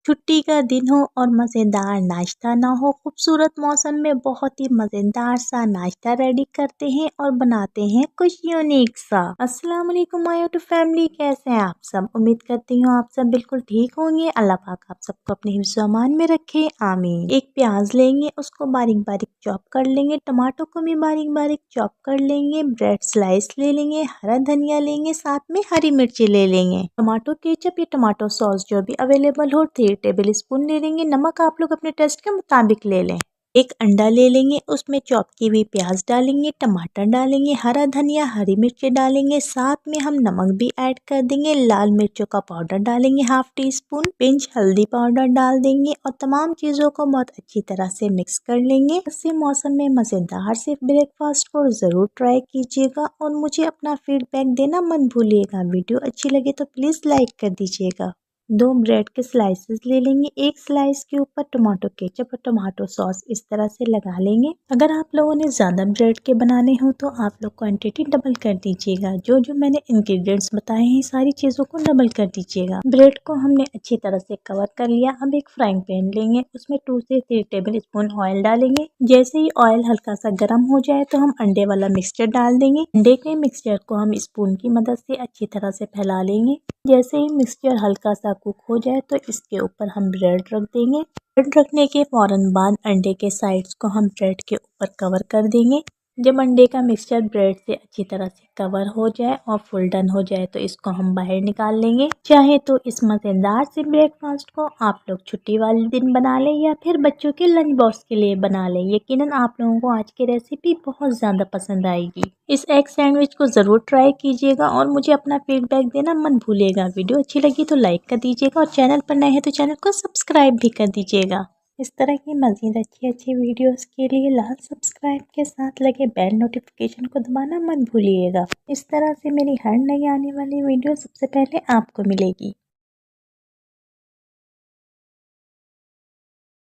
छुट्टी का दिन हो और मज़ेदार नाश्ता ना हो, खूबसूरत मौसम में बहुत ही मज़ेदार सा नाश्ता रेडी करते हैं और बनाते हैं कुछ यूनिक सा। अस्सलाम वालेकुम माय यूट्यूब फैमिली, कैसे हैं आप सब? उम्मीद करती हूँ आप सब बिल्कुल ठीक होंगे। अल्लाह पाक आप सबको अपने हिफ्ज़ अमान में रखे, आमीन। एक प्याज लेंगे, उसको बारीक बारीक चॉप कर लेंगे। टमाटो को भी बारीक बारीक चॉप कर लेंगे। ब्रेड स्लाइस ले लेंगे, हरा धनिया लेंगे, साथ में हरी मिर्ची ले लेंगे। टमाटो केचप या टमाटो सॉस जो भी अवेलेबल हो 3 टेबल स्पून ले लेंगे। नमक आप लोग अपने टेस्ट के मुताबिक ले लें। एक अंडा ले लेंगे, उसमें चॉप की हुई प्याज डालेंगे, टमाटर डालेंगे, हरा धनिया, हरी मिर्ची डालेंगे, साथ में हम नमक भी ऐड कर देंगे। लाल मिर्चों का पाउडर डालेंगे हाफ टी स्पून, पिंच हल्दी पाउडर डाल देंगे और तमाम चीज़ों को बहुत अच्छी तरह से मिक्स कर लेंगे। इसी मौसम में मज़ेदार से ब्रेकफास्ट को ज़रूर ट्राई कीजिएगा और मुझे अपना फीडबैक देना मत भूलिएगा। वीडियो अच्छी लगे तो प्लीज़ लाइक कर दीजिएगा। 2 ब्रेड के स्लाइसेस ले लेंगे। एक स्लाइस के ऊपर टमाटो केचप और टमाटो सॉस इस तरह से लगा लेंगे। अगर आप लोगों ने ज़्यादा ब्रेड के बनाने हो तो आप लोग क्वांटिटी डबल कर दीजिएगा। जो जो मैंने इंग्रेडिएंट्स बताए हैं सारी चीज़ों को डबल कर दीजिएगा। ब्रेड को हमने अच्छी तरह से कवर कर लिया। अब एक फ्राइंग पैन लेंगे, उसमें 2 से 3 टेबल स्पून ऑयल डालेंगे। जैसे ही ऑयल हल्का सा गर्म हो जाए तो हम अंडे वाला मिक्सचर डाल देंगे। अंडे के मिक्सचर को हम स्पून की मदद से अच्छी तरह से फैला लेंगे। जैसे ही मिक्सचर हल्का सा कुक हो जाए तो इसके ऊपर हम ब्रेड रख देंगे। ब्रेड रखने के फौरन बाद अंडे के साइड्स को हम ब्रेड के ऊपर कवर कर देंगे। जब अंडे का मिक्सचर ब्रेड से अच्छी तरह से कवर हो जाए और फुल डन हो जाए तो इसको हम बाहर निकाल लेंगे। चाहे तो इस मज़ेदार से ब्रेकफास्ट को आप लोग छुट्टी वाले दिन बना लें या फिर बच्चों के लंच बॉक्स के लिए बना लें। यकीनन आप लोगों को आज की रेसिपी बहुत ज़्यादा पसंद आएगी। इस एग सैंडविच को ज़रूर ट्राई कीजिएगा और मुझे अपना फीडबैक देना मत भूलिएगा। वीडियो अच्छी लगी तो लाइक कर दीजिएगा और चैनल पर नए हैं तो चैनल को सब्सक्राइब भी कर दीजिएगा। इस तरह की मज़ीद अच्छी वीडियोस के लिए लाल सब्सक्राइब के साथ लगे बेल नोटिफिकेशन को दबाना मत भूलिएगा। इस तरह से मेरी हर नई आने वाली वीडियो सबसे पहले आपको मिलेगी।